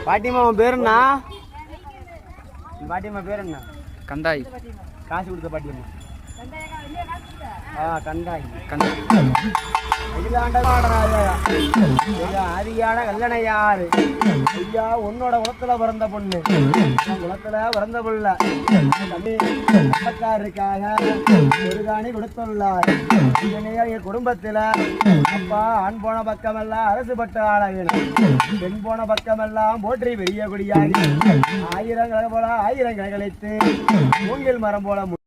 பாட்டிமா உன் பேர் என்ன? பாட்டிமா பேர் என்ன? கண்டாய். காசு கொடுத்த பாட்டியம்மா. கண்டாய் அதிகான கல்லணை யாரு? ஐயா உன்னோட குளத்துல பிறந்த பொண்ணு, குளத்துல பிறந்த புள்ள இருக்காக ஒரு காணி கொடுத்துள்ளார். என் குடும்பத்துல அப்பா ஆண் போன பக்கமெல்லாம் அரசு பட்ட ஆள வேணும், பெண் போன பக்கமெல்லாம் போற்றி பெரிய குடியாகி ஆயிரம் போல ஆயிரம் கழித்து மூங்கில் மரம் போல